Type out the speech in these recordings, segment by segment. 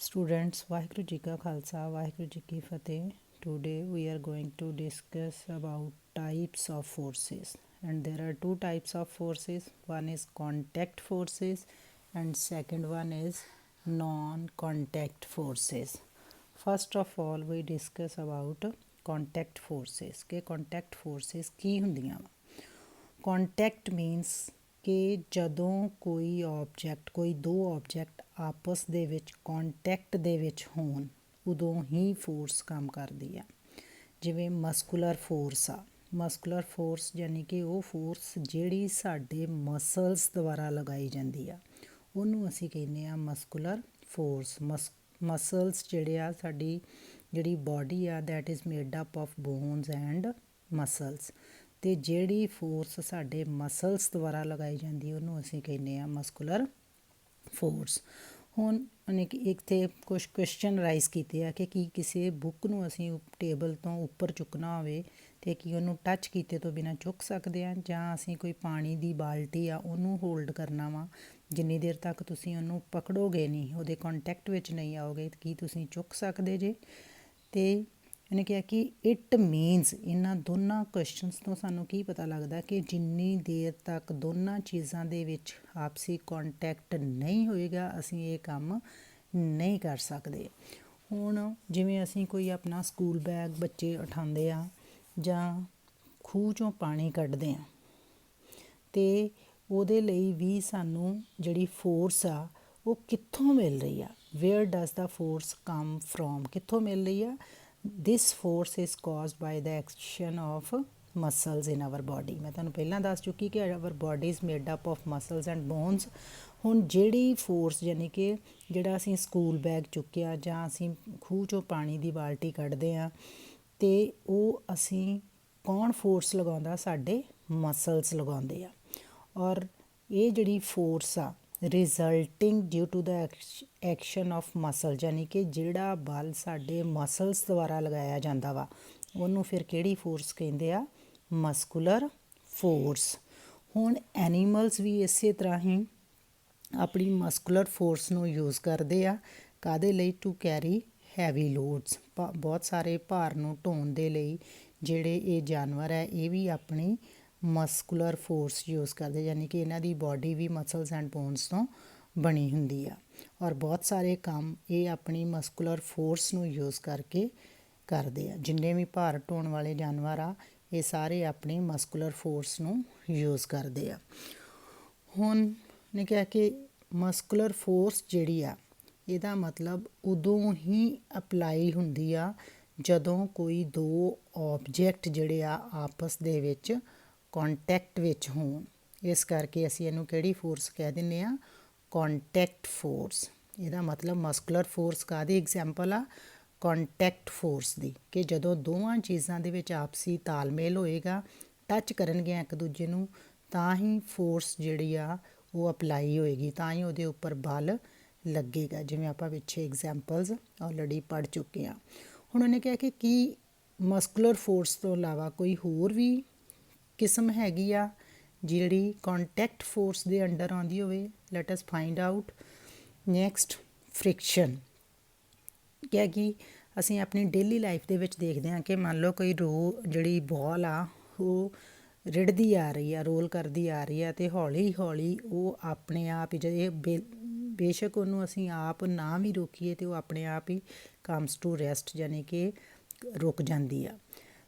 Students, Vaheguru Ji Ka Khalsa, Vaheguru Ji Ki Fateh. Today we are going to discuss about types of forces, and there are two types of forces. One is contact forces and second one is non-contact forces. First of all, we discuss about contact forces. कि contact forces ਕੀ ਹੁੰਦੀਆਂ ਵਾ? Contact means ਕਿ ਜਦੋਂ ਕੋਈ object ਕੋਈ ਦੋ object ਆਪਸ ਦੇ ਵਿੱਚ ਕੰਟੈਕਟ ਦੇ ਵਿੱਚ ਹੋਣ ਉਦੋਂ ਹੀ ਫੋਰਸ ਕੰਮ ਕਰਦੀ ਆ। ਜਿਵੇਂ ਮਸਕੂਲਰ ਫੋਰਸ ਆ, ਮਸਕੂਲਰ ਫੋਰਸ ਯਾਨੀ ਕਿ ਉਹ ਫੋਰਸ ਜਿਹੜੀ ਸਾਡੇ ਮਸਲਸ ਦੁਆਰਾ ਲਗਾਈ ਜਾਂਦੀ ਆ ਉਹਨੂੰ ਅਸੀਂ ਕਹਿੰਦੇ ਆ ਮਸਕੂਲਰ ਫੋਰਸ। ਮਸਲਸ ਜਿਹੜੇ ਆ ਸਾਡੀ ਜਿਹੜੀ ਬਾਡੀ ਆ that is made up of bonus and muscles, ਅਤੇ ਜਿਹੜੀ ਫੋਰਸ ਸਾਡੇ ਮਸਲਸ ਦੁਆਰਾ ਲਗਾਈ ਜਾਂਦੀ ਉਹਨੂੰ ਅਸੀਂ ਕਹਿੰਦੇ ਹਾਂ ਮਸਕੂਲਰ ਫੋਰਸ। ਹੁਣ ਉਹਨੇ ਕਿ ਇੱਥੇ ਕੁਛ ਕੁਐਸਚਨ ਰਾਈਜ਼ ਕੀਤੇ ਆ ਕਿ ਕੀ ਕਿਸੇ ਬੁੱਕ ਨੂੰ ਅਸੀਂ ਟੇਬਲ ਤੋਂ ਉੱਪਰ ਚੁੱਕਣਾ ਹੋਵੇ ਅਤੇ ਕੀ ਉਹਨੂੰ ਟੱਚ ਕੀਤੇ ਤੋਂ ਬਿਨਾਂ ਚੁੱਕ ਸਕਦੇ ਹਾਂ, ਜਾਂ ਅਸੀਂ ਕੋਈ ਪਾਣੀ ਦੀ ਬਾਲਟੀ ਆ ਉਹਨੂੰ ਹੋਲਡ ਕਰਨਾ ਵਾ ਜਿੰਨੀ ਦੇਰ ਤੱਕ ਤੁਸੀਂ ਉਹਨੂੰ ਪਕੜੋਗੇ ਨਹੀਂ, ਉਹਦੇ ਕੰਟੈਕਟ ਵਿੱਚ ਨਹੀਂ ਆਓਗੇ, ਕੀ ਤੁਸੀਂ ਚੁੱਕ ਸਕਦੇ ਜੇ? ਅਤੇ ਉਹਨੇ ਕਿਹਾ ਕਿ ਇਟ ਮੀਨਸ ਇਹਨਾਂ ਦੋਨਾਂ ਕੁਐਸਚਨਸ ਤੋਂ ਸਾਨੂੰ ਕੀ ਪਤਾ ਲੱਗਦਾ ਕਿ ਜਿੰਨੀ ਦੇਰ ਤੱਕ ਦੋਨਾਂ ਚੀਜ਼ਾਂ ਦੇ ਵਿੱਚ ਆਪਸੀ ਕੰਟੈਕਟ ਨਹੀਂ ਹੋਏਗਾ ਅਸੀਂ ਇਹ ਕੰਮ ਨਹੀਂ ਕਰ ਸਕਦੇ। ਹੁਣ ਜਿਵੇਂ ਅਸੀਂ ਕੋਈ ਆਪਣਾ ਸਕੂਲ ਬੈਗ ਬੱਚੇ ਉਠਾਉਂਦੇ ਆ ਜਾਂ ਖੂਹ 'ਚੋਂ ਪਾਣੀ ਕੱਢਦੇ ਆ ਅਤੇ ਉਹਦੇ ਲਈ ਵੀ ਸਾਨੂੰ ਜਿਹੜੀ ਫੋਰਸ ਆ ਉਹ ਕਿੱਥੋਂ ਮਿਲ ਰਹੀ ਆ? Where does the force come from? ਕਿੱਥੋਂ ਮਿਲ ਰਹੀ ਆ? This force is caused by the action of muscles in our body. ਮੈਂ ਤੁਹਾਨੂੰ ਪਹਿਲਾਂ ਦੱਸ ਚੁੱਕੀ ਕਿ our body is made up of muscles and bones. ਹੁਣ ਜਿਹੜੀ ਫੋਰਸ ਯਾਨੀ ਕਿ ਜਿਹੜਾ ਅਸੀਂ ਸਕੂਲ ਬੈਗ ਚੁੱਕਿਆ ਜਾਂ ਅਸੀਂ ਖੂਹ 'ਚੋਂ ਪਾਣੀ ਦੀ ਬਾਲਟੀ ਕੱਢਦੇ ਹਾਂ ਅਤੇ ਉਹ ਅਸੀਂ ਕੌਣ ਫੋਰਸ ਲਗਾਉਂਦਾ? ਸਾਡੇ ਮਸਲਸ ਲਗਾਉਂਦੇ ਆ। ਔਰ ਇਹ ਜਿਹੜੀ ਫੋਰਸ ਆ resulting due to the action of muscle, ਯਾਨੀ ਕਿ ਜਿਹੜਾ ਬਲ ਸਾਡੇ ਮਸਲਸ ਦੁਆਰਾ ਲਗਾਇਆ ਜਾਂਦਾ ਵਾ ਉਹਨੂੰ ਫਿਰ ਕਿਹੜੀ ਫੋਰਸ ਕਹਿੰਦੇ ਆ? Muscular force. ਹੁਣ ਐਨੀਮਲਸ ਵੀ ਇਸੇ ਤਰ੍ਹਾਂ ਹੀ ਆਪਣੀ ਮਸਕੂਲਰ ਫੋਰਸ ਨੂੰ ਯੂਜ਼ ਕਰਦੇ ਆ। ਕਾਹਦੇ ਲਈ? ਟੂ ਕੈਰੀ ਹੈਵੀ ਲੋਡਸ, ਬਹੁਤ ਸਾਰੇ ਭਾਰ ਨੂੰ ਢੋਣ ਦੇ ਲਈ ਜਿਹੜੇ ਇਹ ਜਾਨਵਰ ਹੈ ਇਹ ਵੀ ਆਪਣੀ ਮਸਕੂਲਰ ਫੋਰਸ ਯੂਜ਼ ਕਰਦੇ, ਯਾਨੀ ਕਿ ਇਹਨਾਂ ਦੀ ਬਾਡੀ ਵੀ ਮਸਲਸ ਐਂਡ ਬੋਨਸ ਤੋਂ ਬਣੀ ਹੁੰਦੀ ਆ। ਔਰ ਬਹੁਤ ਸਾਰੇ ਕੰਮ ਇਹ ਆਪਣੀ ਮਸਕੂਲਰ ਫੋਰਸ ਨੂੰ ਯੂਜ਼ ਕਰਕੇ ਕਰਦੇ ਆ। ਜਿੰਨੇ ਵੀ ਭਾਰ ਢੋਣ ਵਾਲੇ ਜਾਨਵਰ ਆ ਇਹ ਸਾਰੇ ਆਪਣੀ ਮਸਕੂਲਰ ਫੋਰਸ ਨੂੰ ਯੂਜ਼ ਕਰਦੇ ਆ। ਹੁਣ ਨੇ ਕਿਹਾ ਕਿ ਮਸਕੂਲਰ ਫੋਰਸ ਜਿਹੜੀ ਆ ਇਹਦਾ ਮਤਲਬ ਉਦੋਂ ਹੀ ਅਪਲਾਈ ਹੁੰਦੀ ਆ ਜਦੋਂ ਕੋਈ ਦੋ ਆਬਜੈਕਟ ਜਿਹੜੇ ਆ ਆਪਸ ਦੇ ਵਿੱਚ ਕੰਟੈਕਟ ਵਿੱਚ ਹੋਣ। ਇਸ ਕਰਕੇ ਅਸੀਂ ਇਹਨੂੰ ਕਿਹੜੀ ਫੋਰਸ ਕਹਿ ਦਿੰਦੇ ਹਾਂ? Contact force. ਇਹਦਾ ਮਤਲਬ ਮਸਕੂਲਰ ਫੋਰਸ ਕਾਹਦੀ ਐਗਜ਼ਾਮਪਲ ਆ? ਕੰਟੈਕਟ ਫੋਰਸ ਦੀ, ਕਿ ਜਦੋਂ ਦੋਵਾਂ ਚੀਜ਼ਾਂ ਦੇ ਵਿੱਚ ਆਪਸੀ ਤਾਲਮੇਲ ਹੋਏਗਾ, ਟੱਚ ਕਰਨਗੀਆਂ ਇੱਕ ਦੂਜੇ ਨੂੰ, ਤਾਂ ਹੀ ਫੋਰਸ ਜਿਹੜੀ ਆ ਉਹ ਅਪਲਾਈ ਹੋਏਗੀ, ਤਾਂ ਹੀ ਉਹਦੇ ਉੱਪਰ ਬਲ ਲੱਗੇਗਾ। ਜਿਵੇਂ ਆਪਾਂ ਪਿੱਛੇ ਐਗਜ਼ਾਮਪਲਸ ਆਲਰੇਡੀ ਪੜ੍ਹ ਚੁੱਕੇ ਹਾਂ। ਹੁਣ ਉਹਨੇ ਕਿਹਾ ਕਿ ਕੀ ਮਸਕੂਲਰ ਫੋਰਸ ਤੋਂ ਇਲਾਵਾ ਕੋਈ ਹੋਰ ਵੀ ਕਿਸਮ ਹੈਗੀ ਆ ਜਿਹੜੀ ਕੰਟੈਕਟ ਫੋਰਸ ਦੇ ਅੰਡਰ ਆਉਂਦੀ ਹੋਵੇ? Let us find out. Next, friction. ਕਿਹਾ ਕਿ ਅਸੀਂ ਆਪਣੀ ਡੇਲੀ ਲਾਈਫ ਦੇ ਵਿੱਚ ਦੇਖਦੇ ਹਾਂ ਕਿ ਮੰਨ ਲਓ ਕੋਈ ਜਿਹੜੀ ਬਾਲ ਆ ਉਹ ਰਿੜਦੀ ਆ ਰਹੀ ਆ, ਰੋਲ ਕਰਦੀ ਆ ਰਹੀ ਆ ਅਤੇ ਹੌਲੀ ਹੌਲੀ ਉਹ ਆਪਣੇ ਆਪ ਹੀ ਬੇਸ਼ੱਕ ਉਹਨੂੰ ਅਸੀਂ ਆਪ ਨਾ ਵੀ ਰੋਕੀਏ ਅਤੇ ਉਹ ਆਪਣੇ ਆਪ ਹੀ ਕਮਸ ਟੂ ਰੈਸਟ, ਯਾਨੀ ਕਿ ਰੁਕ ਜਾਂਦੀ ਆ।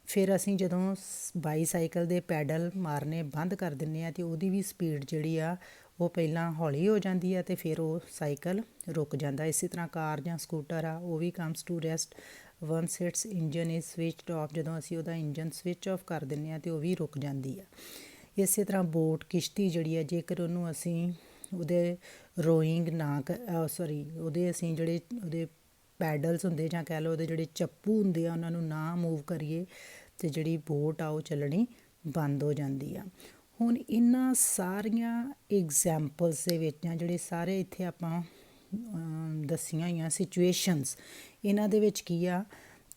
ਫਿਰ ਅਸੀਂ ਜਦੋਂ ਬਾਈਸਾਈਕਲ ਦੇ ਪੈਡਲ ਮਾਰਨੇ ਬੰਦ ਕਰ ਦਿੰਦੇ ਹਾਂ ਅਤੇ ਉਹਦੀ ਵੀ ਸਪੀਡ ਜਿਹੜੀ ਆ ਉਹ ਪਹਿਲਾਂ ਹੌਲੀ ਹੋ ਜਾਂਦੀ ਆ ਅਤੇ ਫਿਰ ਉਹ ਸਾਈਕਲ ਰੁਕ ਜਾਂਦਾ। ਇਸੇ ਤਰ੍ਹਾਂ ਕਾਰ ਜਾਂ ਸਕੂਟਰ ਆ ਉਹ ਵੀ comes to rest once its engine is switched off, ਜਦੋਂ ਅਸੀਂ ਉਹਦਾ ਇੰਜਨ ਸਵਿਚ ਆਫ ਕਰ ਦਿੰਦੇ ਹਾਂ ਅਤੇ ਉਹ ਵੀ ਰੁਕ ਜਾਂਦੀ ਆ। ਇਸੇ ਤਰ੍ਹਾਂ ਬੋਟ, ਕਿਸ਼ਤੀ ਜਿਹੜੀ ਆ, ਜੇਕਰ ਉਹਨੂੰ ਅਸੀਂ ਉਹਦੇ ਰੋਇੰਗ ਨਾ ਉਹਦੇ ਅਸੀਂ ਜਿਹੜੇ ਉਹਦੇ ਪੈਡਲਸ ਹੁੰਦੇ ਜਾਂ ਕਹਿ ਲਓ ਉਹਦੇ ਜਿਹੜੇ ਚੱਪੂ ਹੁੰਦੇ ਆ ਉਹਨਾਂ ਨੂੰ ਨਾ ਮੂਵ ਕਰੀਏ ਅਤੇ ਜਿਹੜੀ ਬੋਟ ਆ ਉਹ ਚੱਲਣੀ ਬੰਦ ਹੋ ਜਾਂਦੀ ਆ। ਹੁਣ ਇਹਨਾਂ ਸਾਰੀਆਂ ਐਗਜ਼ਾਮਪਲਸ ਦੇ ਵਿੱਚ ਜਾਂ ਜਿਹੜੇ ਸਾਰੇ ਇੱਥੇ ਆਪਾਂ ਦੱਸੀਆਂ ਹੋਈਆਂ ਸਿਚੁਏਸ਼ਨਸ, ਇਹਨਾਂ ਦੇ ਵਿੱਚ ਕੀ ਆ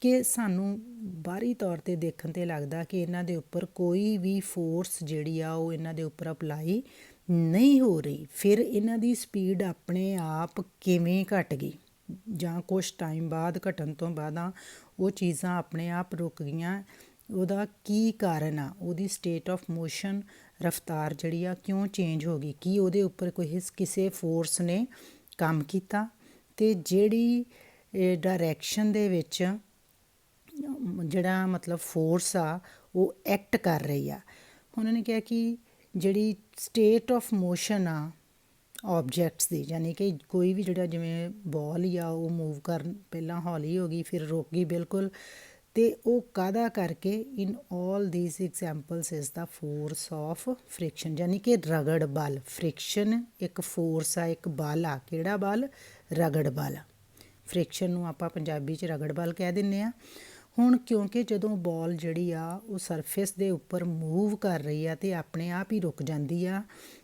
ਕਿ ਸਾਨੂੰ ਬਾਹਰੀ ਤੌਰ 'ਤੇ ਦੇਖਣ 'ਤੇ ਲੱਗਦਾ ਕਿ ਇਹਨਾਂ ਦੇ ਉੱਪਰ ਕੋਈ ਵੀ ਫੋਰਸ ਜਿਹੜੀ ਆ ਉਹ ਇਹਨਾਂ ਦੇ ਉੱਪਰ ਅਪਲਾਈ ਨਹੀਂ ਹੋ ਰਹੀ। ਫਿਰ ਇਹਨਾਂ ਦੀ ਸਪੀਡ ਆਪਣੇ ਆਪ ਕਿਵੇਂ ਘੱਟ ਗਈ? ਜਾਂ ਕੁਛ ਟਾਈਮ ਬਾਅਦ ਘਟਣ ਤੋਂ ਬਾਅਦ ਉਹ ਚੀਜ਼ਾਂ ਆਪਣੇ ਆਪ ਰੁਕ ਗਈਆਂ। ਉਹਦਾ ਕੀ ਕਾਰਨ ਆ? ਉਹਦੀ ਸਟੇਟ ਆਫ ਮੋਸ਼ਨ, ਰਫਤਾਰ ਜਿਹੜੀ ਆ ਕਿਉਂ ਚੇਂਜ ਹੋ ਗਈ? ਕੀ ਉਹਦੇ ਉੱਪਰ ਕੋਈ ਕਿਸੇ ਫੋਰਸ ਨੇ ਕੰਮ ਕੀਤਾ? ਅਤੇ ਜਿਹੜੀ ਡਾਇਰੈਕਸ਼ਨ ਦੇ ਵਿੱਚ ਜਿਹੜਾ ਮਤਲਬ ਫੋਰਸ ਆ ਉਹ ਐਕਟ ਕਰ ਰਹੀ ਆ। ਉਹਨਾਂ ਨੇ ਕਿਹਾ ਕਿ ਜਿਹੜੀ ਸਟੇਟ ਆਫ ਮੋਸ਼ਨ ਆ ਆਬਜੈਕਟਸ ਦੀ, ਯਾਨੀ ਕਿ ਕੋਈ ਵੀ ਜਿਹੜਾ ਜਿਵੇਂ ਬਾਲ ਹੀ ਆ ਉਹ ਮੂਵ ਕਰਨ ਪਹਿਲਾਂ ਹੌਲੀ ਹੋ ਗਈ ਫਿਰ ਰੁਕ ਗਈ ਬਿਲਕੁਲ, ਅਤੇ ਉਹ ਕਾਹਦਾ ਕਰਕੇ? In all these examples is the force of friction, ਯਾਨੀ ਕਿ ਰਗੜ ਬਲ। ਫ੍ਰਿਕਸ਼ਨ ਇੱਕ ਫੋਰਸ ਆ, ਇੱਕ ਬਲ ਆ। ਕਿਹੜਾ ਬਲ? ਰਗੜ ਬਲ। ਫ੍ਰਿਕਸ਼ਨ ਨੂੰ ਆਪਾਂ ਪੰਜਾਬੀ 'ਚ ਰਗੜ ਬਲ ਕਹਿ ਦਿੰਦੇ ਹਾਂ। ਹੁਣ ਕਿਉਂਕਿ ਜਦੋਂ ਬਾਲ ਜਿਹੜੀ ਆ ਉਹ ਸਰਫੇਸ ਦੇ ਉੱਪਰ ਮੂਵ ਕਰ ਰਹੀ ਆ ਅਤੇ ਆਪਣੇ ਆਪ ਹੀ ਰੁਕ ਜਾਂਦੀ ਆ,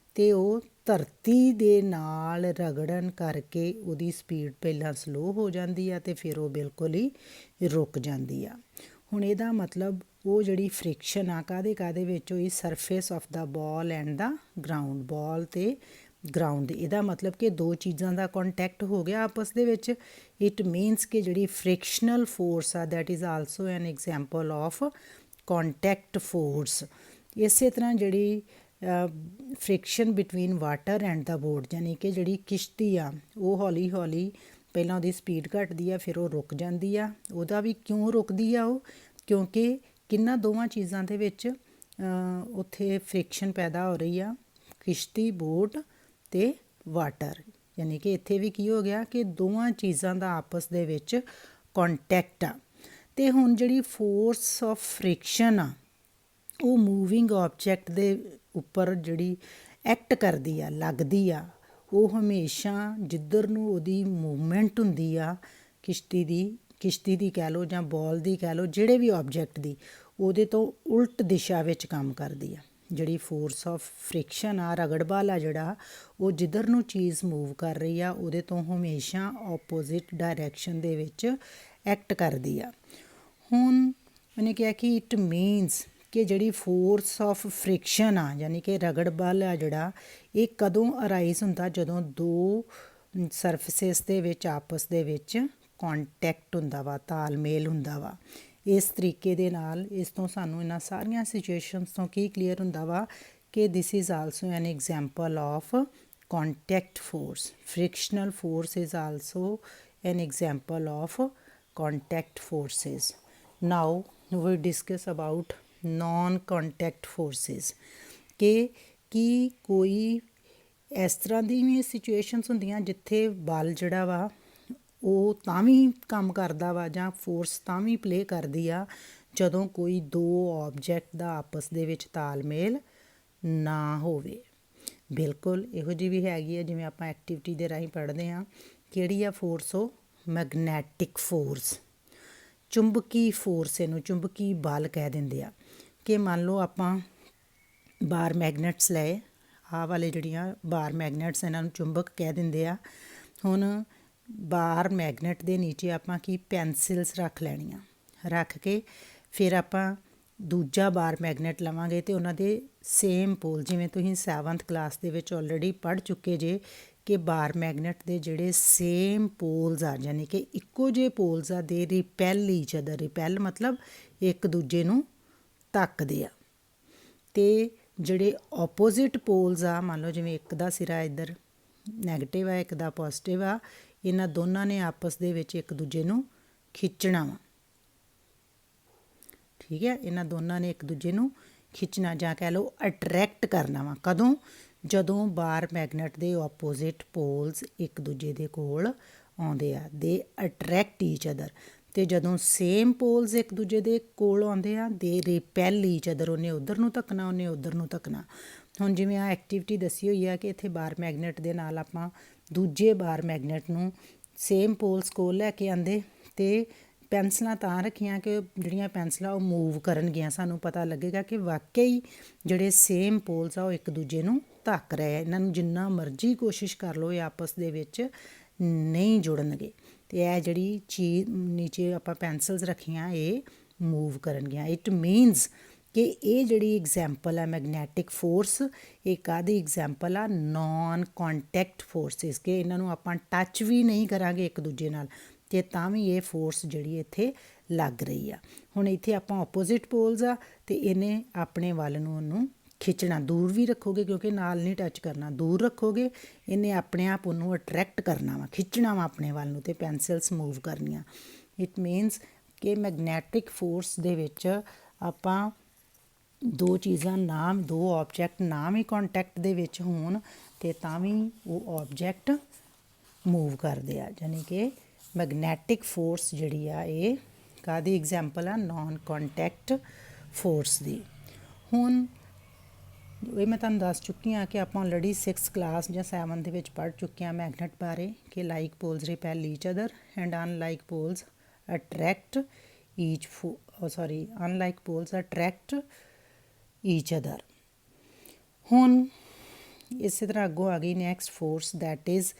ਅਤੇ ਉਹ ਧਰਤੀ ਦੇ ਨਾਲ ਰਗੜਨ ਕਰਕੇ ਉਹਦੀ ਸਪੀਡ ਪਹਿਲਾਂ ਸਲੋ ਹੋ ਜਾਂਦੀ ਆ ਅਤੇ ਫਿਰ ਉਹ ਬਿਲਕੁਲ ਹੀ ਰੁਕ ਜਾਂਦੀ ਆ। ਹੁਣ ਇਹਦਾ ਮਤਲਬ ਉਹ ਜਿਹੜੀ ਫ੍ਰਿਕਸ਼ਨ ਆ ਕਾਹਦੇ ਵਿੱਚ ਹੋਈ? Surface of the ball and the ground, ball ਅਤੇ ਗਰਾਊਂਡ। ਇਹਦਾ ਮਤਲਬ ਕਿ ਦੋ ਚੀਜ਼ਾਂ ਦਾ ਕੰਟੈਕਟ ਹੋ ਗਿਆ ਆਪਸ ਦੇ ਵਿੱਚ। ਇਟ ਮੀਨਸ ਕਿ ਜਿਹੜੀ ਫ੍ਰਿਕਸ਼ਨਲ ਫੋਰਸ ਆ that is also N example of contact force. ਇਸੇ ਤਰ੍ਹਾਂ ਜਿਹੜੀ friction between water and the boat, ਯਾਨੀ ਕਿ ਜਿਹੜੀ ਕਿਸ਼ਤੀ ਆ ਉਹ ਹੌਲੀ ਹੌਲੀ ਪਹਿਲਾਂ ਉਹਦੀ ਸਪੀਡ ਘਟਦੀ ਆ ਫਿਰ ਉਹ ਰੁਕ ਜਾਂਦੀ ਆ। ਉਹਦਾ ਵੀ ਕਿਉਂ ਰੁਕਦੀ ਆ ਉਹ? ਕਿਉਂਕਿ ਕਿੰਨਾ ਦੋਵਾਂ ਚੀਜ਼ਾਂ ਦੇ ਵਿੱਚ ਉੱਥੇ ਫ੍ਰਿਕਸ਼ਨ ਪੈਦਾ ਹੋ ਰਹੀ ਆ, ਕਿਸ਼ਤੀ, ਬੋਟ ਅਤੇ ਵਾਟਰ। ਯਾਨੀ ਕਿ ਇੱਥੇ ਵੀ ਕੀ ਹੋ ਗਿਆ ਕਿ ਦੋਵਾਂ ਚੀਜ਼ਾਂ ਦਾ ਆਪਸ ਦੇ ਵਿੱਚ ਕੰਟੈਕਟ ਆ। ਅਤੇ ਹੁਣ ਜਿਹੜੀ ਫੋਰਸ ਆਫ ਫ੍ਰਿਕਸ਼ਨ ਆ ਉਹ ਮੂਵਿੰਗ ਆਬਜੈਕਟ ਦੇ ਉੱਪਰ ਜਿਹੜੀ ਐਕਟ ਕਰਦੀ ਆ, ਲੱਗਦੀ ਆ, ਉਹ ਹਮੇਸ਼ਾ ਜਿੱਧਰ ਨੂੰ ਉਹਦੀ ਮੂਵਮੈਂਟ ਹੁੰਦੀ ਆ ਕਿਸ਼ਤੀ ਦੀ ਕਹਿ ਲਓ ਜਾਂ ਬਾਲ ਦੀ ਕਹਿ ਲਓ, ਜਿਹੜੇ ਵੀ ਆਬਜੈਕਟ ਦੀ, ਉਹਦੇ ਤੋਂ ਉਲਟ ਦਿਸ਼ਾ ਵਿੱਚ ਕੰਮ ਕਰਦੀ ਆ। ਜਿਹੜੀ ਫੋਰਸ ਆਫ ਫ੍ਰਿਕਸ਼ਨ ਆ, ਰਗੜ ਬਲ ਆ ਜਿਹੜਾ, ਉਹ ਜਿੱਧਰ ਨੂੰ ਚੀਜ਼ ਮੂਵ ਕਰ ਰਹੀ ਆ ਉਹਦੇ ਤੋਂ ਹਮੇਸ਼ਾ ਆਪੋਜ਼ਿਟ ਡਾਇਰੈਕਸ਼ਨ ਦੇ ਵਿੱਚ ਐਕਟ ਕਰਦੀ ਆ। ਹੁਣ ਉਹਨੇ ਕਿਹਾ ਕਿ ਇਟ ਮੀਨਸ ਕਿ ਜਿਹੜੀ ਫੋਰਸ ਆਫ ਫ੍ਰਿਕਸ਼ਨ ਆ ਯਾਨੀ ਕਿ ਰਗੜ ਬਲ ਆ ਜਿਹੜਾ, ਇਹ ਕਦੋਂ ਅਰਾਈਜ਼ ਹੁੰਦਾ? ਜਦੋਂ ਦੋ ਸਰਫੇਸਿਸ ਦੇ ਵਿੱਚ ਆਪਸ ਦੇ ਵਿੱਚ ਕੰਟੈਕਟ ਹੁੰਦਾ ਵਾ, ਤਾਲਮੇਲ ਹੁੰਦਾ ਵਾ। ਇਸ ਤਰੀਕੇ ਦੇ ਨਾਲ ਇਸ ਤੋਂ ਸਾਨੂੰ ਇਹਨਾਂ ਸਾਰੀਆਂ ਸਿਚੁਏਸ਼ਨਸ ਤੋਂ ਕੀ ਕਲੀਅਰ ਹੁੰਦਾ ਵਾ ਕਿ this is also N example of contact force. Frictional force is also an example of contact forces. Now we will discuss about non-contact forces. ਕਿ ਕੀ ਕੋਈ ਇਸ ਤਰ੍ਹਾਂ ਦੀ ਵੀ ਸਿਚੁਏਸ਼ਨਸ ਹੁੰਦੀਆਂ ਜਿੱਥੇ ਬਲ ਜਿਹੜਾ ਵਾ ਉਹ ਤਾਂ ਵੀ ਕੰਮ ਕਰਦਾ ਵਾ ਜਾਂ ਫੋਰਸ ਤਾਂ ਵੀ ਪਲੇ ਕਰਦੀ ਆ ਜਦੋਂ ਕੋਈ ਦੋ ਆਬਜੈਕਟ ਦਾ ਆਪਸ ਦੇ ਵਿੱਚ ਤਾਲਮੇਲ ਨਾ ਹੋਵੇ। ਬਿਲਕੁਲ ਇਹੋ ਜਿਹੀ ਵੀ ਹੈਗੀ ਆ, ਜਿਵੇਂ ਆਪਾਂ ਐਕਟੀਵਿਟੀ ਦੇ ਰਾਹੀਂ ਪੜ੍ਹਦੇ ਹਾਂ। ਕਿਹੜੀ ਆ ਫੋਰਸ? ਉਹ ਮੈਗਨੈਟਿਕ ਫੋਰਸ, ਚੁੰਬਕੀ ਫੋਰਸ, ਇਹਨੂੰ ਚੁੰਬਕੀ ਬਲ ਕਹਿ ਦਿੰਦੇ ਆ। ਕਿ ਮੰਨ ਲਓ ਆਪਾਂ ਬਾਰ ਮੈਗਨੈਟਸ ਲਏ, ਆਹ ਵਾਲੇ ਜਿਹੜੀਆਂ ਬਾਰ ਮੈਗਨੈਟਸ ਇਹਨਾਂ ਨੂੰ ਚੁੰਬਕ ਕਹਿ ਦਿੰਦੇ ਆ। ਹੁਣ ਬਾਰ ਮੈਗਨੈਟ ਦੇ ਨੀਚੇ ਆਪਾਂ ਕੀ ਪੈਨਸਿਲਸ ਰੱਖ ਲੈਣੀਆਂ, ਰੱਖ ਕੇ ਫਿਰ ਆਪਾਂ ਦੂਜਾ ਬਾਰ ਮੈਗਨੈਟ ਲਵਾਂਗੇ ਅਤੇ ਉਹਨਾਂ ਦੇ ਸੇਮ ਪੋਲ, ਜਿਵੇਂ ਤੁਸੀਂ 7th ਕਲਾਸ ਦੇ ਵਿੱਚ ਆਲਰੇਡੀ ਪੜ੍ਹ ਚੁੱਕੇ ਜੇ ਕਿ ਬਾਰ ਮੈਗਨੈਟ ਦੇ ਜਿਹੜੇ ਸੇਮ ਪੋਲਸ ਆ ਯਾਨੀ ਕਿ ਇੱਕੋ ਜਿਹੇ ਪੋਲਸ ਆ, ਦੇ ਰਿਪੈਲ ਈਚ ਅਦਰ। ਰਿਪੈਲ ਮਤਲਬ ਇੱਕ ਦੂਜੇ ਨੂੰ ਧੱਕਦੇ ਆ। ਅਤੇ ਜਿਹੜੇ ਆਪੋਜ਼ਿਟ ਪੋਲਸ ਆ, ਮੰਨ ਲਓ ਜਿਵੇਂ ਇੱਕ ਦਾ ਸਿਰਾ ਇੱਧਰ ਨੈਗੇਟਿਵ ਆ, ਇੱਕ ਦਾ ਪੋਜ਼ੀਟਿਵ ਆ, ਇਹਨਾਂ ਦੋਨਾਂ ਨੇ ਆਪਸ ਦੇ ਵਿੱਚ ਇੱਕ ਦੂਜੇ ਨੂੰ ਖਿੱਚਣਾ ਵਾ। ਠੀਕ ਹੈ, ਇਹਨਾਂ ਦੋਨਾਂ ਨੇ ਇੱਕ ਦੂਜੇ ਨੂੰ ਖਿੱਚਣਾ ਜਾਂ ਕਹਿ ਲਓ ਅਟਰੈਕਟ ਕਰਨਾ ਵਾ। ਕਦੋਂ? ਜਦੋਂ ਬਾਰ ਮੈਗਨੈਟ ਦੇ ਆਪੋਜ਼ਿਟ ਪੋਲਸ ਇੱਕ ਦੂਜੇ ਦੇ ਕੋਲ ਆਉਂਦੇ ਆ, ਦੇ ਅਟਰੈਕਟ ਈਚ ਅਦਰ। ਅਤੇ ਜਦੋਂ ਸੇਮ ਪੋਲਸ ਇੱਕ ਦੂਜੇ ਦੇ ਕੋਲ ਆਉਂਦੇ ਆ, ਦੇ ਰਿਪੈਲ ਈਚ ਅਦਰ। ਉਹਨੇ ਉੱਧਰ ਨੂੰ ਧੱਕਣਾ, ਉਹਨੇ ਉੱਧਰ ਨੂੰ ਧੱਕਣਾ। ਹੁਣ ਜਿਵੇਂ ਆਹ ਐਕਟੀਵਿਟੀ ਦੱਸੀ ਹੋਈ ਆ ਕਿ ਇੱਥੇ ਬਾਰ ਮੈਗਨੈਟ ਦੇ ਨਾਲ ਆਪਾਂ ਦੂਜੇ ਬਾਰ ਮੈਗਨੈਟ ਨੂੰ ਸੇਮ ਪੋਲਸ ਕੋਲ ਲੈ ਕੇ ਆਂਦੇ ਅਤੇ ਪੈਨਸਲਾਂ ਤਾਂ ਰੱਖੀਆਂ ਕਿ ਜਿਹੜੀਆਂ ਪੈਨਸਲਾਂ ਉਹ ਮੂਵ ਕਰਨਗੀਆਂ, ਸਾਨੂੰ ਪਤਾ ਲੱਗੇਗਾ ਕਿ ਵਾਕਈ ਜਿਹੜੇ ਸੇਮ ਪੋਲਸ ਆ ਉਹ ਇੱਕ ਦੂਜੇ ਨੂੰ ਧੱਕ ਰਹੇ ਆ। ਇਹਨਾਂ ਨੂੰ ਜਿੰਨਾ ਮਰਜ਼ੀ ਕੋਸ਼ਿਸ਼ ਕਰ ਲਓ ਇਹ ਆਪਸ ਦੇ ਵਿੱਚ ਨਹੀਂ ਜੁੜਨਗੇ ਅਤੇ ਇਹ ਜਿਹੜੀ ਚੀਜ਼ ਨੀਚੇ ਆਪਾਂ ਪੈਨਸਲਸ ਰੱਖੀਆਂ ਇਹ ਮੂਵ ਕਰਨਗੀਆਂ। ਇਟ ਮੀਨਸ ਕਿ ਇਹ ਜਿਹੜੀ ਐਗਜ਼ੈਂਪਲ ਆ ਮੈਗਨੈਟਿਕ ਫੋਰਸ, ਇਹ ਕਾਹਦੀ ਐਗਜ਼ੈਂਪਲ ਆ? ਨੋਨ ਕੰਟੈਕਟ ਫੋਰਸਿਸ, ਕਿ ਇਹਨਾਂ ਨੂੰ ਆਪਾਂ ਟੱਚ ਵੀ ਨਹੀਂ ਕਰਾਂਗੇ ਇੱਕ ਦੂਜੇ ਨਾਲ ਅਤੇ ਤਾਂ ਵੀ ਇਹ ਫੋਰਸ ਜਿਹੜੀ ਇੱਥੇ ਲੱਗ ਰਹੀ ਆ। ਹੁਣ ਇੱਥੇ ਆਪਾਂ ਆਪੋਜ਼ਿਟ ਪੋਲਸ ਆ ਅਤੇ ਇਹਨੇ ਆਪਣੇ ਵੱਲ ਨੂੰ ਉਹਨੂੰ ਖਿੱਚਣਾ, ਦੂਰ ਵੀ ਰੱਖੋਗੇ ਕਿਉਂਕਿ ਨਾਲ ਨਹੀਂ ਟੱਚ ਕਰਨਾ, ਦੂਰ ਰੱਖੋਗੇ ਇਹਨੇ ਆਪਣੇ ਆਪ ਉਹਨੂੰ ਅਟਰੈਕਟ ਕਰਨਾ ਵਾ, ਖਿੱਚਣਾ ਵਾ ਆਪਣੇ ਵੱਲ ਨੂੰ, ਅਤੇ ਪੈਨਸਿਲਸ ਮੂਵ ਕਰਨੀਆਂ। ਇਟ ਮੀਨਸ ਕਿ ਮੈਗਨੈਟਿਕ ਫੋਰਸ ਦੇ ਵਿੱਚ ਆਪਾਂ ਦੋ ਚੀਜ਼ਾਂ ਨਾਮ, ਦੋ ਆਬਜੈਕਟ ਨਾਮ ਹੀ ਕੰਟੈਕਟ ਦੇ ਵਿੱਚ ਹੋਣ ਅਤੇ ਤਾਂ ਵੀ ਉਹ ਆਬਜੈਕਟ ਮੂਵ ਕਰਦੇ ਆ, ਯਾਨੀ ਕਿ ਮੈਗਨੈਟਿਕ ਫੋਰਸ ਜਿਹੜੀ ਆ ਇਹ ਕਾਹਦੀ ਐਗਜ਼ੈਂਪਲ ਆ? ਨੋਨ ਕੰਟੈਕਟ ਫੋਰਸ ਦੀ। ਹੁਣ ਇਹ ਮੈਂ ਤੁਹਾਨੂੰ ਦੱਸ ਚੁੱਕੀ ਹਾਂ ਕਿ ਆਪਾਂ ਆਲਰੇਡੀ 6th ਕਲਾਸ ਜਾਂ 7 ਦੇ ਵਿੱਚ ਪੜ੍ਹ ਚੁੱਕੇ ਹਾਂ ਮੈਗਨੇਟ ਬਾਰੇ, ਕਿ like poles repel each other and unlike poles attract unlike poles attract each other. ਹੁਣ ਇਸੇ ਤਰ੍ਹਾਂ ਅੱਗੋਂ ਆ ਗਈ next force, that is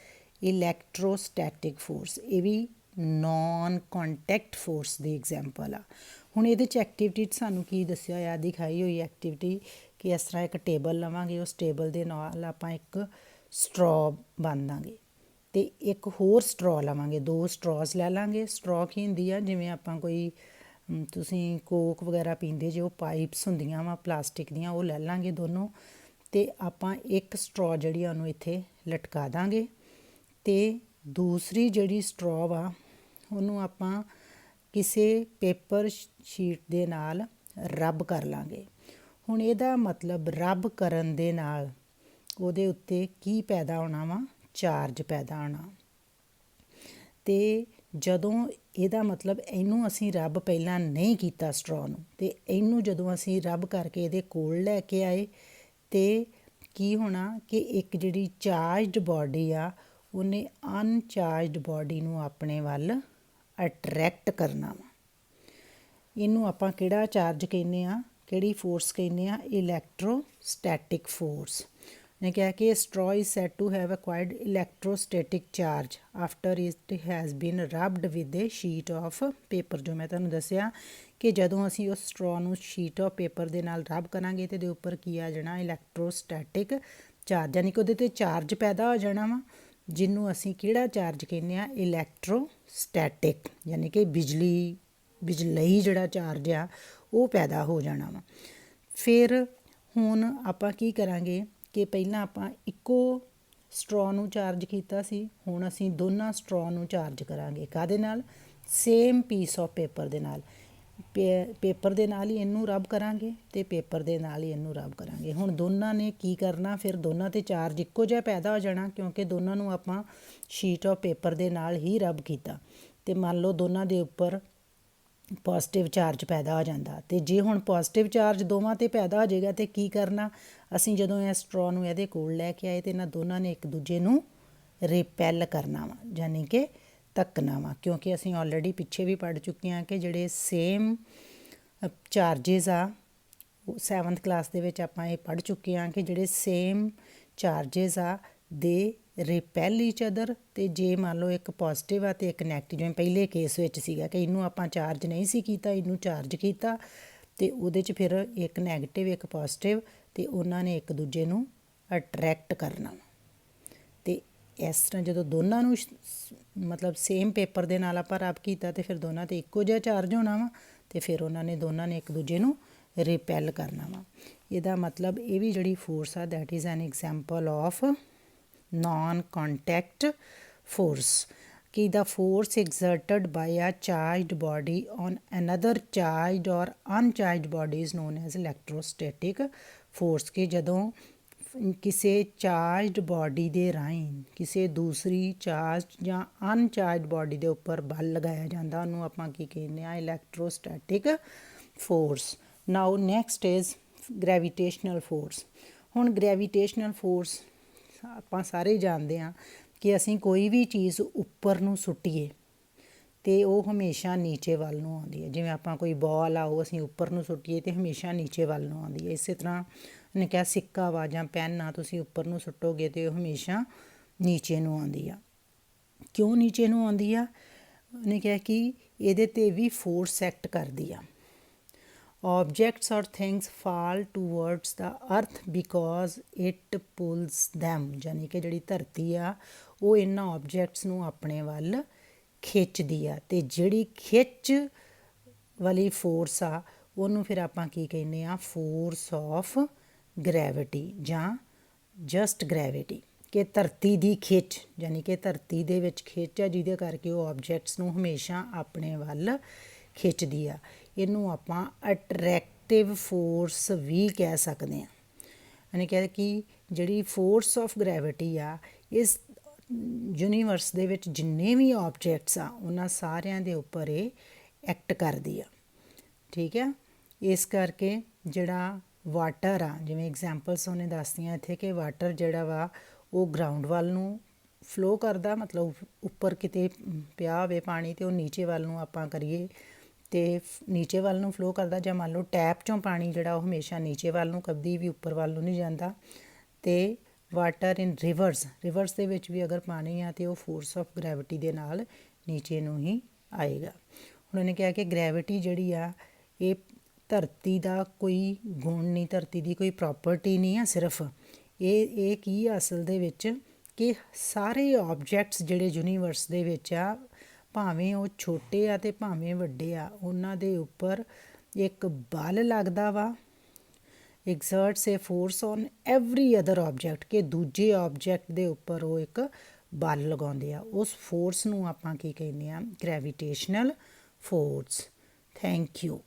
electrostatic force. ਇਹ ਵੀ ਨੋਨ ਕੰਟੈਕਟ ਫੋਰਸ ਦੀ ਐਗਜ਼ੈਂਪਲ ਆ। ਹੁਣ ਇਹਦੇ 'ਚ ਐਕਟੀਵਿਟੀ ਸਾਨੂੰ ਕੀ ਦੱਸਿਆ ਹੋਇਆ, ਦਿਖਾਈ ਹੋਈ ਐਕਟੀਵਿਟੀ ਕਿ ਇਸ ਤਰ੍ਹਾਂ ਇੱਕ ਟੇਬਲ ਲਵਾਂਗੇ, ਉਸ ਟੇਬਲ ਦੇ ਨਾਲ ਆਪਾਂ ਇੱਕ ਸਟਰੋ ਬੰਨ੍ਹ ਦਾਂਗੇ ਅਤੇ ਇੱਕ ਹੋਰ ਸਟਰੋ ਲਵਾਂਗੇ, 2 ਸਟਰੋਜ਼ ਲੈ ਲਾਂਗੇ। ਸਟਰੋ ਕੀ ਹੁੰਦੀ ਆ? ਜਿਵੇਂ ਆਪਾਂ ਕੋਈ ਤੁਸੀਂ ਕੋਕ ਵਗੈਰਾ ਪੀਂਦੇ ਜੇ, ਉਹ ਪਾਈਪਸ ਹੁੰਦੀਆਂ ਵਾ ਪਲਾਸਟਿਕ ਦੀਆਂ, ਉਹ ਲੈ ਲਾਂਗੇ ਦੋਨੋਂ, ਅਤੇ ਆਪਾਂ ਇੱਕ ਸਟਰੋ ਜਿਹੜੀ ਆ ਉਹਨੂੰ ਇੱਥੇ ਲਟਕਾ ਦਾਂਗੇ ਅਤੇ ਦੂਸਰੀ ਜਿਹੜੀ ਸਟਰੋ ਵਾ ਉਹਨੂੰ ਆਪਾਂ ਕਿਸੇ ਪੇਪਰ ਸ਼ੀਟ ਦੇ ਨਾਲ ਰਬ ਕਰ ਲਾਂਗੇ। ਹੁਣ ਇਹਦਾ ਮਤਲਬ ਰਬ ਕਰਨ ਦੇ ਨਾਲ ਉਹਦੇ ਉੱਤੇ ਕੀ ਪੈਦਾ ਹੋਣਾ ਵਾ? ਚਾਰਜ ਪੈਦਾ ਹੋਣਾ। ਅਤੇ ਜਦੋਂ ਇਹਦਾ ਮਤਲਬ ਇਹਨੂੰ ਅਸੀਂ ਰਬ ਪਹਿਲਾਂ ਨਹੀਂ ਕੀਤਾ ਸਟਰੋ ਨੂੰ, ਅਤੇ ਇਹਨੂੰ ਜਦੋਂ ਅਸੀਂ ਰਬ ਕਰਕੇ ਇਹਦੇ ਕੋਲ ਲੈ ਕੇ ਆਏ ਅਤੇ ਕੀ ਹੋਣਾ ਕਿ ਇੱਕ ਜਿਹੜੀ ਚਾਰਜਡ ਬਾਡੀ ਆ ਉਹਨੇ ਅਨਚਾਰਜਡ ਬਾਡੀ ਨੂੰ ਆਪਣੇ ਵੱਲ ਅਟਰੈਕਟ ਕਰਨਾ ਵਾ। ਇਹਨੂੰ ਆਪਾਂ ਕਿਹੜਾ ਚਾਰਜ ਕਹਿੰਦੇ ਆ, ਕਿਹੜੀ ਫੋਰਸ ਕਹਿੰਦੇ ਆ? Electrostatic force. ਨੇ ਕਿਹਾ ਕਿ straw is said to have acquired electrostatic charge after it has been rubbed with a sheet of paper. ਜੋ ਮੈਂ ਤੁਹਾਨੂੰ ਦੱਸਿਆ ਕਿ ਜਦੋਂ ਅਸੀਂ ਉਸ ਸਟਰੋ ਨੂੰ ਸ਼ੀਟ ਆਫ ਪੇਪਰ ਦੇ ਨਾਲ ਰਬ ਕਰਾਂਗੇ ਅਤੇ ਇਹਦੇ ਉੱਪਰ ਕੀ ਆ ਜਾਣਾ? ਇਲੈਕਟ੍ਰੋਸਟੈਟਿਕ ਚਾਰਜ, ਯਾਨੀ ਕਿ ਉਹਦੇ 'ਤੇ ਚਾਰਜ ਪੈਦਾ ਹੋ ਜਾਣਾ ਵਾ, ਜਿਹਨੂੰ ਅਸੀਂ ਕਿਹੜਾ ਚਾਰਜ ਕਹਿੰਦੇ ਆ? ਇਲੈਕਟ੍ਰੋਸਟੈਟਿਕ, ਯਾਨੀ ਕਿ ਬਿਜਲੀ ਜਿਹੜਾ ਚਾਰਜ ਆ ਉਹ ਪੈਦਾ ਹੋ ਜਾਣਾ ਵਾ। ਫਿਰ ਹੁਣ ਆਪਾਂ ਕੀ ਕਰਾਂਗੇ ਕਿ ਪਹਿਲਾਂ ਆਪਾਂ ਇੱਕੋ ਸਟਰੋ ਨੂੰ ਚਾਰਜ ਕੀਤਾ ਸੀ, ਹੁਣ ਅਸੀਂ ਦੋਨਾਂ ਸਟਰੋ ਨੂੰ ਚਾਰਜ ਕਰਾਂਗੇ। ਕਾਹਦੇ ਨਾਲ? ਸੇਮ ਪੀਸ ਆਫ ਪੇਪਰ ਦੇ ਨਾਲ। ਪੇਪਰ ਦੇ ਨਾਲ ਹੀ ਇਹਨੂੰ ਰਬ ਕਰਾਂਗੇ ਅਤੇ ਪੇਪਰ ਦੇ ਨਾਲ ਹੀ ਇਹਨੂੰ ਰਬ ਕਰਾਂਗੇ। ਹੁਣ ਦੋਨਾਂ ਨੇ ਕੀ ਕਰਨਾ? ਫਿਰ ਦੋਨਾਂ 'ਤੇ ਚਾਰਜ ਇੱਕੋ ਜਿਹਾ ਪੈਦਾ ਹੋ ਜਾਣਾ, ਕਿਉਂਕਿ ਦੋਨਾਂ ਨੂੰ ਆਪਾਂ ਸ਼ੀਟ ਆਫ ਪੇਪਰ ਦੇ ਨਾਲ ਹੀ ਰਬ ਕੀਤਾ। ਅਤੇ ਮੰਨ ਲਓ ਦੋਨਾਂ ਦੇ ਉੱਪਰ ਪੋਜ਼ੀਟਿਵ ਚਾਰਜ ਪੈਦਾ ਹੋ ਜਾਂਦਾ, ਅਤੇ ਜੇ ਹੁਣ ਪੋਜ਼ੀਟਿਵ ਚਾਰਜ ਦੋਵਾਂ 'ਤੇ ਪੈਦਾ ਹੋ ਜਾਏਗਾ ਤਾਂ ਕੀ ਕਰਨਾ? ਅਸੀਂ ਜਦੋਂ ਇਹ ਸਟਰੋ ਨੂੰ ਇਹਦੇ ਕੋਲ ਲੈ ਕੇ ਆਏ ਅਤੇ ਇਹਨਾਂ ਦੋਨਾਂ ਨੇ ਇੱਕ ਦੂਜੇ ਨੂੰ ਰਿਪੈਲ ਕਰਨਾ ਵਾ, ਯਾਨੀ ਕਿ ਧੱਕਣਾ ਵਾ, ਕਿਉਂਕਿ ਅਸੀਂ ਆਲਰੇਡੀ ਪਿੱਛੇ ਵੀ ਪੜ੍ਹ ਚੁੱਕੇ ਹਾਂ ਕਿ ਜਿਹੜੇ ਸੇਮ ਚਾਰਜਿਸ ਆ, 7th ਕਲਾਸ ਦੇ ਵਿੱਚ ਆਪਾਂ ਇਹ ਪੜ੍ਹ ਚੁੱਕੇ ਹਾਂ ਕਿ ਜਿਹੜੇ ਸੇਮ ਚਾਰਜਿਸ ਆ ਦੇ ਰਿਪੈਲ ਈਚ ਅਦਰ। ਅਤੇ ਜੇ ਮੰਨ ਲਓ ਇੱਕ ਪੋਜ਼ੀਟਿਵ ਆ ਅਤੇ ਇੱਕ ਨੈਗੇਟਿਵ, ਜਿਵੇਂ ਪਹਿਲੇ ਕੇਸ ਵਿੱਚ ਸੀਗਾ ਕਿ ਇਹਨੂੰ ਆਪਾਂ ਚਾਰਜ ਨਹੀਂ ਸੀ ਕੀਤਾ, ਇਹਨੂੰ ਚਾਰਜ ਕੀਤਾ, ਅਤੇ ਉਹਦੇ 'ਚ ਫਿਰ ਇੱਕ ਨੈਗੇਟਿਵ ਇੱਕ ਪੋਜ਼ੀਟਿਵ, ਅਤੇ ਉਹਨਾਂ ਨੇ ਇੱਕ ਦੂਜੇ ਨੂੰ ਅਟਰੈਕਟ ਕਰਨਾ। ਅਤੇ ਇਸ ਤਰ੍ਹਾਂ ਜਦੋਂ ਦੋਨਾਂ ਨੂੰ ਮਤਲਬ ਸੇਮ ਪੇਪਰ ਦੇ ਨਾਲ ਆਪਾਂ ਰਬ ਕੀਤਾ ਅਤੇ ਫਿਰ ਦੋਨਾਂ 'ਤੇ ਇੱਕੋ ਜਿਹਾ ਚਾਰਜ ਹੋਣਾ ਵਾ, ਅਤੇ ਫਿਰ ਦੋਨਾਂ ਨੇ ਇੱਕ ਦੂਜੇ ਨੂੰ ਰਿਪੈਲ ਕਰਨਾ ਵਾ। ਇਹਦਾ ਮਤਲਬ ਇਹ ਵੀ ਜਿਹੜੀ ਫੋਰਸ ਆ that is an example of non contact force, ਕਿ the force exerted by a charged body on another charged or uncharged body is known as electrostatic force। ਕਿ ਜਦੋਂ ਕਿਸੇ ਚਾਰਜਡ ਬਾਡੀ ਦੇ ਰਾਹੀਂ ਕਿਸੇ ਦੂਸਰੀ ਚਾਰਜ ਜਾਂ ਅਨਚਾਰਜਡ ਬਾਡੀ ਦੇ ਉੱਪਰ ਬਲ ਲਗਾਇਆ ਜਾਂਦਾ, ਉਹਨੂੰ ਆਪਾਂ ਕੀ ਕਹਿੰਦੇ ਆ? Electrostatic force. Now next is gravitational force. ਹੁਣ ਗ੍ਰੈਵੀਟੇਸ਼ਨਲ ਫੋਰਸ ਆਪਾਂ ਸਾਰੇ ਜਾਣਦੇ ਹਾਂ ਕਿ ਅਸੀਂ ਕੋਈ ਵੀ ਚੀਜ਼ ਉੱਪਰ ਨੂੰ ਸੁੱਟੀਏ ਅਤੇ ਉਹ ਹਮੇਸ਼ਾ ਨੀਚੇ ਵੱਲ ਨੂੰ ਆਉਂਦੀ ਹੈ। ਜਿਵੇਂ ਆਪਾਂ ਕੋਈ ਬਾਲ ਆ ਉਹ ਅਸੀਂ ਉੱਪਰ ਨੂੰ ਸੁੱਟੀਏ ਅਤੇ ਹਮੇਸ਼ਾ ਨੀਚੇ ਵੱਲ ਨੂੰ ਆਉਂਦੀ ਹੈ। ਇਸੇ ਤਰ੍ਹਾਂ ਉਹਨੇ ਕਿਹਾ ਸਿੱਕਾ ਵਾ ਜਾਂ ਪੈਨ ਆ, ਤੁਸੀਂ ਉੱਪਰ ਨੂੰ ਸੁੱਟੋਗੇ ਅਤੇ ਉਹ ਹਮੇਸ਼ਾ ਨੀਚੇ ਨੂੰ ਆਉਂਦੀ ਆ। ਕਿਉਂ ਨੀਚੇ ਨੂੰ ਆਉਂਦੀ ਆ? ਉਹਨੇ ਕਿਹਾ ਕਿ ਇਹਦੇ 'ਤੇ ਵੀ ਫੋਰਸ ਐਕਟ ਕਰਦੀ ਆ, objects or things fall towards the earth because it pulls them ਯਾਨੀ ਕਿ ਜਿਹੜੀ ਧਰਤੀ ਆ ਉਹ ਇਹਨਾਂ ਆਬਜੈਕਟਸ ਨੂੰ ਆਪਣੇ ਵੱਲ ਖਿੱਚਦੀ ਆ ਤੇ ਜਿਹੜੀ ਖਿੱਚ ਵਾਲੀ ਫੋਰਸ ਆ ਉਹਨੂੰ ਫਿਰ ਆਪਾਂ ਕੀ ਕਹਿੰਦੇ ਆ ਫੋਰਸ ਆਫ ਗ੍ਰੈਵਿਟੀ ਜਾਂ ਜਸਟ ਗ੍ਰੈਵਿਟੀ ਕਿ ਧਰਤੀ ਦੀ ਖਿੱਚ ਯਾਨੀ ਕਿ ਧਰਤੀ ਦੇ ਵਿੱਚ ਖਿੱਚ ਆ ਜਿਹਦੇ ਕਰਕੇ ਉਹ ਆਬਜੈਕਟਸ ਨੂੰ ਹਮੇਸ਼ਾ ਆਪਣੇ ਵੱਲ ਖਿੱਚਦੀ ਆ ਇਹਨੂੰ ਆਪਾਂ ਅਟਰੈਕਟਿਵ ਫੋਰਸ ਵੀ ਕਹਿ ਸਕਦੇ ਹਾਂ ਯਾਨੀ ਕਿ ਜਿਹੜੀ ਫੋਰਸ ਆਫ ਗ੍ਰੈਵਿਟੀ ਆ ਇਸ ਯੂਨੀਵਰਸ ਦੇ ਵਿੱਚ ਜਿੰਨੇ ਵੀ ਆਬਜੈਕਟਸ ਆ ਉਹਨਾਂ ਸਾਰਿਆਂ ਦੇ ਉੱਪਰ ਇਹ ਐਕਟ ਕਰਦੀ ਆ ਠੀਕ ਆ ਇਸ ਕਰਕੇ ਜਿਹੜਾ ਵਾਟਰ ਆ ਜਿਵੇਂ ਐਗਜ਼ਾਮਪਲਸ ਉਹਨੇ ਦੱਸਦੀਆਂ ਇੱਥੇ ਕਿ ਵਾਟਰ ਜਿਹੜਾ ਵਾ ਉਹ ਗਰਾਊਂਡ ਵੱਲ ਨੂੰ ਫਲੋ ਕਰਦਾ ਮਤਲਬ ਉੱਪਰ ਕਿਤੇ ਪਿਆ ਹੋਵੇ ਪਾਣੀ ਅਤੇ ਉਹ ਨੀਚੇ ਵੱਲ ਨੂੰ ਆਪਾਂ ਕਰੀਏ ਅਤੇ ਨੀਚੇ ਵੱਲ ਨੂੰ ਫਲੋ ਕਰਦਾ ਜਾਂ ਮੰਨ ਲਓ ਟੈਪ 'ਚੋਂ ਪਾਣੀ ਜਿਹੜਾ ਉਹ ਹਮੇਸ਼ਾ ਨੀਚੇ ਵੱਲ ਨੂੰ ਕਦੀ ਵੀ ਉੱਪਰ ਵੱਲ ਨੂੰ ਨਹੀਂ ਜਾਂਦਾ ਅਤੇ ਵਾਟਰ ਇਨ ਰਿਵਰਸ ਦੇ ਵਿੱਚ ਵੀ ਅਗਰ ਪਾਣੀ ਆ ਅਤੇ ਉਹ ਫੋਰਸ ਆਫ ਗ੍ਰੈਵਿਟੀ ਦੇ ਨਾਲ ਨੀਚੇ ਨੂੰ ਹੀ ਆਏਗਾ ਹੁਣ ਉਹਨੇ ਕਿਹਾ ਕਿ ਗ੍ਰੈਵਿਟੀ ਜਿਹੜੀ ਆ ਇਹ ਧਰਤੀ ਦਾ ਕੋਈ ਗੁਣ ਨਹੀਂ ਧਰਤੀ ਦੀ ਕੋਈ ਪ੍ਰੋਪਰਟੀ ਨਹੀਂ ਆ ਸਿਰਫ ਇਹ ਕੀ ਆ ਅਸਲ ਦੇ ਵਿੱਚ ਕਿ ਸਾਰੇ ਆਬਜੈਕਟਸ ਜਿਹੜੇ ਯੂਨੀਵਰਸ ਦੇ ਵਿੱਚ ਆ ਭਾਵੇਂ ਉਹ ਛੋਟੇ ਆ ਅਤੇ ਭਾਵੇਂ ਵੱਡੇ ਆ ਉਹਨਾਂ ਦੇ ਉੱਪਰ ਇੱਕ ਬਲ ਲੱਗਦਾ ਵਾ exerts a force on every other object ਕਿ ਦੂਜੇ ਆਬਜੈਕਟ ਦੇ ਉੱਪਰ ਉਹ ਇੱਕ ਬਲ ਲਗਾਉਂਦੇ ਆ ਉਸ ਫੋਰਸ ਨੂੰ ਆਪਾਂ ਕੀ ਕਹਿੰਦੇ ਆ ਗ੍ਰੈਵੀਟੇਸ਼ਨਲ ਫੋਰਸ ਥੈਂਕ ਯੂ